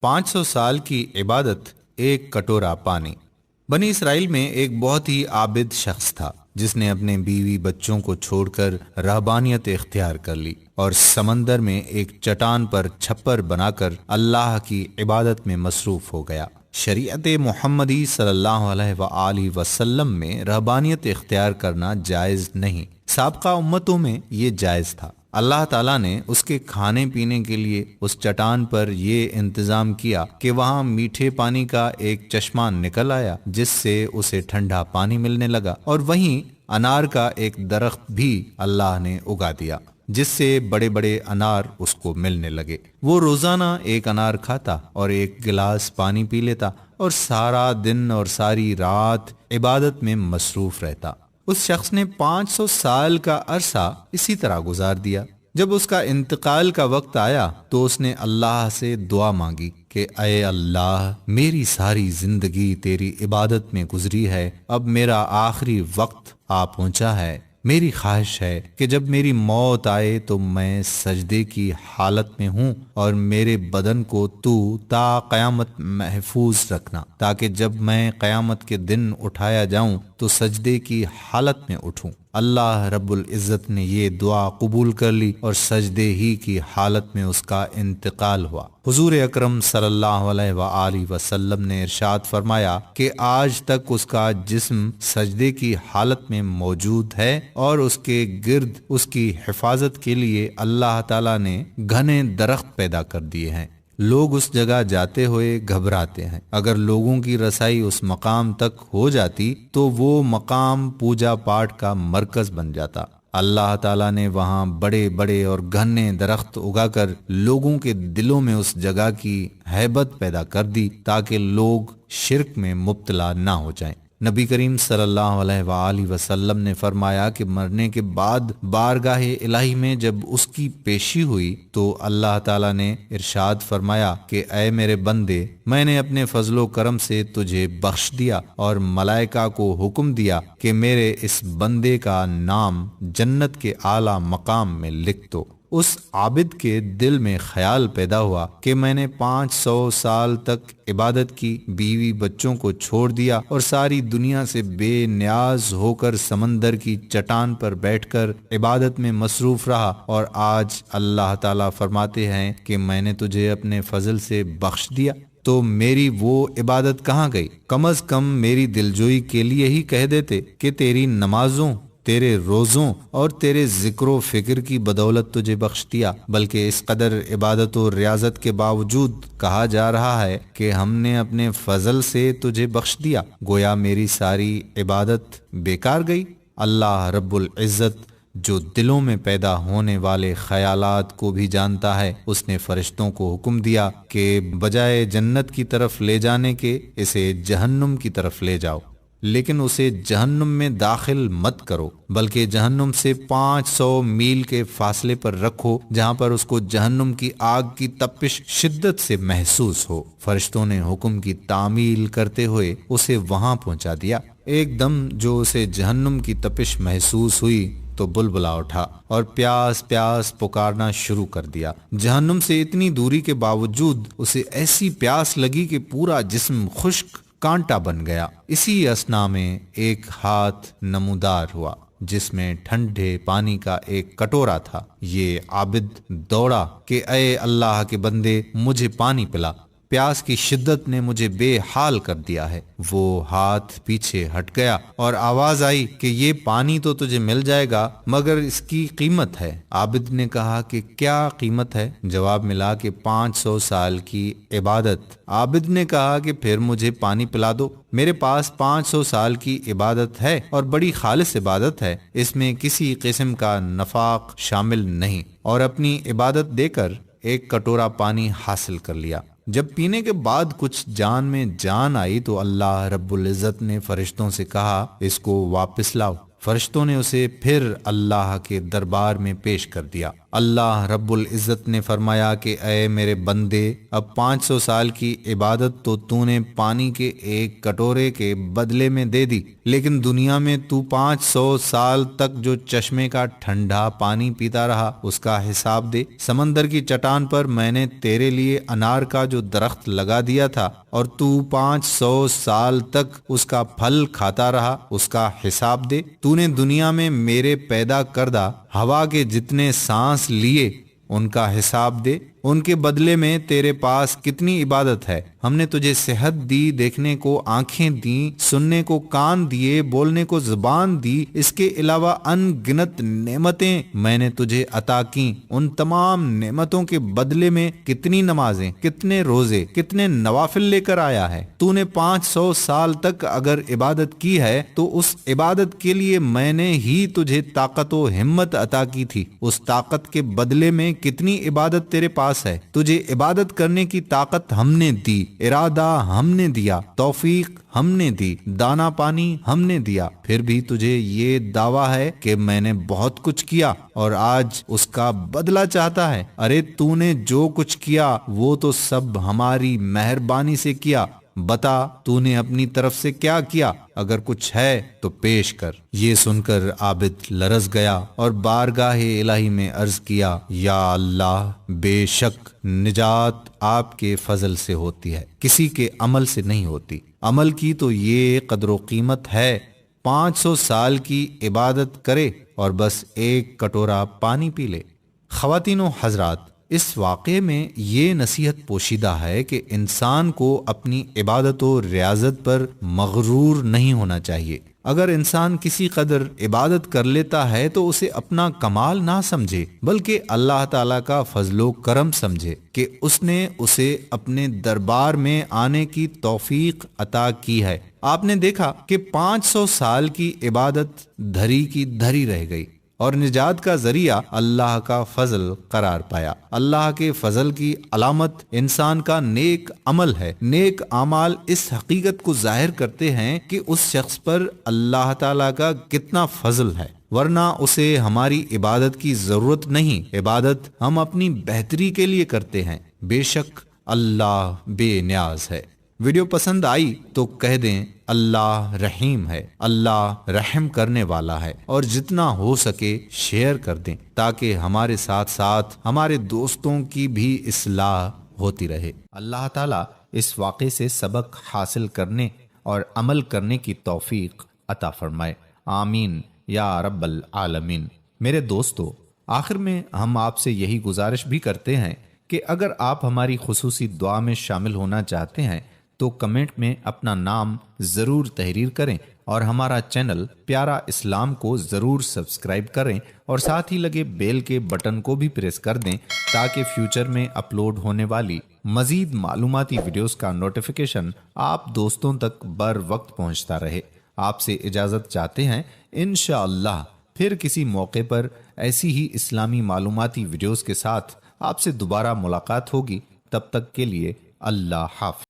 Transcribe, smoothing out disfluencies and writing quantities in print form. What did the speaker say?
500 سال کی عبادت، ایک کٹورا پانی۔ بنی اسرائیل میں ایک بہت ہی عابد شخص تھا جس نے اپنے بیوی بچوں کو چھوڑ کر رہبانیت اختیار کر لی اور سمندر میں ایک چٹان پر چھپر بنا کر اللہ کی عبادت میں مصروف ہو گیا۔ شریعت محمدی صلی اللہ علیہ وآلہ وسلم میں رہبانیت اختیار کرنا جائز نہیں، سابقہ امتوں میں یہ جائز تھا۔ اللہ تعالیٰ نے اس کے کھانے پینے کے لیے اس چٹان پر یہ انتظام کیا کہ وہاں میٹھے پانی کا ایک چشمہ نکل آیا جس سے اسے ٹھنڈا پانی ملنے لگا، اور وہیں انار کا ایک درخت بھی اللہ نے اگا دیا جس سے بڑے بڑے انار اس کو ملنے لگے۔ وہ روزانہ ایک انار کھاتا اور ایک گلاس پانی پی لیتا اور سارا دن اور ساری رات عبادت میں مصروف رہتا۔ اس شخص نے 500 سال کا عرصہ اسی طرح گزار دیا۔ جب اس کا انتقال کا وقت آیا تو اس نے اللہ سے دعا مانگی کہ اے اللہ، میری ساری زندگی تیری عبادت میں گزری ہے، اب میرا آخری وقت آ پہنچا ہے، میری خواہش ہے کہ جب میری موت آئے تو میں سجدے کی حالت میں ہوں اور میرے بدن کو تو تا قیامت محفوظ رکھنا، تاکہ جب میں قیامت کے دن اٹھایا جاؤں تو سجدے کی حالت میں اٹھوں۔ اللہ رب العزت نے یہ دعا قبول کر لی اور سجدے ہی کی حالت میں اس کا انتقال ہوا۔ حضور اکرم صلی اللہ علیہ وآلہ وسلم نے ارشاد فرمایا کہ آج تک اس کا جسم سجدے کی حالت میں موجود ہے اور اس کے گرد اس کی حفاظت کے لیے اللہ تعالیٰ نے گھنے درخت پیدا کر دیے ہیں۔ لوگ اس جگہ جاتے ہوئے گھبراتے ہیں، اگر لوگوں کی رسائی اس مقام تک ہو جاتی تو وہ مقام پوجا پاٹ کا مرکز بن جاتا۔ اللہ تعالیٰ نے وہاں بڑے بڑے اور گھنے درخت اگا کر لوگوں کے دلوں میں اس جگہ کی ہیبت پیدا کر دی تاکہ لوگ شرک میں مبتلا نہ ہو جائیں۔ نبی کریم صلی اللہ علیہ وآلہ وسلم نے فرمایا کہ مرنے کے بعد بارگاہ الہی میں جب اس کی پیشی ہوئی تو اللہ تعالیٰ نے ارشاد فرمایا کہ اے میرے بندے، میں نے اپنے فضل و کرم سے تجھے بخش دیا اور ملائکہ کو حکم دیا کہ میرے اس بندے کا نام جنت کے اعلیٰ مقام میں لکھ دو۔ اس عابد کے دل میں خیال پیدا ہوا کہ میں نے 500 سال تک عبادت کی، بیوی بچوں کو چھوڑ دیا اور ساری دنیا سے بے نیاز ہو کر سمندر کی چٹان پر بیٹھ کر عبادت میں مصروف رہا، اور آج اللہ تعالیٰ فرماتے ہیں کہ میں نے تجھے اپنے فضل سے بخش دیا، تو میری وہ عبادت کہاں گئی؟ کم از کم میری دلجوئی کے لیے ہی کہہ دیتے کہ تیری نمازوں، تیرے روزوں اور تیرے ذکر و فکر کی بدولت تجھے بخش دیا، بلکہ اس قدر عبادت و ریاضت کے باوجود کہا جا رہا ہے کہ ہم نے اپنے فضل سے تجھے بخش دیا، گویا میری ساری عبادت بیکار گئی۔ اللہ رب العزت جو دلوں میں پیدا ہونے والے خیالات کو بھی جانتا ہے، اس نے فرشتوں کو حکم دیا کہ بجائے جنت کی طرف لے جانے کے اسے جہنم کی طرف لے جاؤ، لیکن اسے جہنم میں داخل مت کرو، بلکہ جہنم سے 500 میل کے فاصلے پر رکھو جہاں پر اس کو جہنم کی آگ کی تپش شدت سے محسوس ہو۔ فرشتوں نے حکم کی تعمیل کرتے ہوئے اسے وہاں پہنچا دیا۔ ایک دم جو اسے جہنم کی تپش محسوس ہوئی تو بلبلا اٹھا اور پیاس پیاس پکارنا شروع کر دیا۔ جہنم سے اتنی دوری کے باوجود اسے ایسی پیاس لگی کہ پورا جسم خشک کانٹا بن گیا۔ اسی اثنا میں ایک ہاتھ نمودار ہوا جس میں ٹھنڈے پانی کا ایک کٹورا تھا۔ یہ عابد دوڑا کہ اے اللہ کے بندے، مجھے پانی پلا، پیاس کی شدت نے مجھے بے حال کر دیا ہے۔ وہ ہاتھ پیچھے ہٹ گیا اور آواز آئی کہ یہ پانی تو تجھے مل جائے گا مگر اس کی قیمت ہے۔ عابد نے کہا کہ کیا قیمت ہے؟ جواب ملا کہ 500 سال کی عبادت۔ عابد نے کہا کہ پھر مجھے پانی پلا دو، میرے پاس 500 سال کی عبادت ہے اور بڑی خالص عبادت ہے، اس میں کسی قسم کا نفاق شامل نہیں، اور اپنی عبادت دے کر ایک کٹورا پانی حاصل کر لیا۔ جب پینے کے بعد کچھ جان میں جان آئی تو اللہ رب العزت نے فرشتوں سے کہا اس کو واپس لاؤ۔ فرشتوں نے اسے پھر اللہ کے دربار میں پیش کر دیا۔ اللہ رب العزت نے فرمایا کہ اے میرے بندے، اب 500 سال کی عبادت تو نے پانی کے ایک کٹورے کے بدلے میں دے دی، لیکن دنیا میں 500 سال تک جو چشمے کا ٹھنڈا پانی پیتا رہا اس کا حساب دے۔ سمندر کی چٹان پر میں نے تیرے لیے انار کا جو درخت لگا دیا تھا اور 500 سال تک اس کا پھل کھاتا رہا اس کا حساب دے۔ نے دنیا میں میرے پیدا کردہ ہوا کے جتنے سانس لیے ان کا حساب دے۔ ان کے بدلے میں تیرے پاس کتنی عبادت ہے۔ ہم نے تجھے صحت دی، دیکھنے کو آنکھیں دیں، سننے کو کان دیے، بولنے کو زبان دی، اس کے علاوہ ان گنت نعمتیں میں نے تجھے عطا کیں۔ ان تمام نعمتوں کے بدلے میں کتنی نمازیں، کتنے روزے، کتنے نوافل لے کر آیا ہے۔ تو نے 500 سال تک اگر عبادت کی ہے تو اس عبادت کے لیے میں نے ہی تجھے طاقت و ہمت عطا کی تھی۔ اس طاقت کے بدلے میں کتنی عبادت تیرے پاس ہے۔ تجھے عبادت کرنے کی طاقت ہم نے دی، ارادہ ہم نے دیا، توفیق ہم نے دی، دانا پانی ہم نے دیا، پھر بھی تجھے یہ دعویٰ ہے کہ میں نے بہت کچھ کیا اور آج اس کا بدلہ چاہتا ہے۔ ارے تو نے جو کچھ کیا وہ تو سب ہماری مہربانی سے کیا، بتا تو نے اپنی طرف سے کیا کیا؟ اگر کچھ ہے تو پیش کر۔ یہ سن کر عابد لرز گیا اور بارگاہ الہی میں عرض کیا، یا اللہ، بے شک نجات آپ کے فضل سے ہوتی ہے، کسی کے عمل سے نہیں ہوتی۔ عمل کی تو یہ قدر و قیمت ہے، 500 سال کی عبادت کرے اور بس ایک کٹورا پانی پی لے۔ خواتین و حضرات، اس واقعے میں یہ نصیحت پوشیدہ ہے کہ انسان کو اپنی عبادت و ریاضت پر مغرور نہیں ہونا چاہیے۔ اگر انسان کسی قدر عبادت کر لیتا ہے تو اسے اپنا کمال نہ سمجھے، بلکہ اللہ تعالیٰ کا فضل و کرم سمجھے کہ اس نے اسے اپنے دربار میں آنے کی توفیق عطا کی ہے۔ آپ نے دیکھا کہ 500 سال کی عبادت دھری کی دھری رہ گئی اور نجات کا ذریعہ اللہ کا فضل قرار پایا۔ اللہ کے فضل کی علامت انسان کا نیک عمل ہے۔ نیک اعمال اس حقیقت کو ظاہر کرتے ہیں کہ اس شخص پر اللہ تعالیٰ کا کتنا فضل ہے، ورنہ اسے ہماری عبادت کی ضرورت نہیں۔ عبادت ہم اپنی بہتری کے لیے کرتے ہیں۔ بے شک اللہ بے نیاز ہے۔ ویڈیو پسند آئی تو کہہ دیں اللہ رحیم ہے، اللہ رحم کرنے والا ہے، اور جتنا ہو سکے شیئر کر دیں تاکہ ہمارے ساتھ ساتھ ہمارے دوستوں کی بھی اصلاح ہوتی رہے۔ اللہ تعالیٰ اس واقعے سے سبق حاصل کرنے اور عمل کرنے کی توفیق عطا فرمائے، آمین یا رب العالمین۔ میرے دوستو، آخر میں ہم آپ سے یہی گزارش بھی کرتے ہیں کہ اگر آپ ہماری خصوصی دعا میں شامل ہونا چاہتے ہیں تو کمنٹ میں اپنا نام ضرور تحریر کریں اور ہمارا چینل پیارا اسلام کو ضرور سبسکرائب کریں اور ساتھ ہی لگے بیل کے بٹن کو بھی پریس کر دیں تاکہ فیوچر میں اپلوڈ ہونے والی مزید معلوماتی ویڈیوز کا نوٹیفیکیشن آپ دوستوں تک بر وقت پہنچتا رہے۔ آپ سے اجازت چاہتے ہیں، انشاءاللہ پھر کسی موقع پر ایسی ہی اسلامی معلوماتی ویڈیوز کے ساتھ آپ سے دوبارہ ملاقات ہوگی۔ تب تک کے لیے اللہ حافظ۔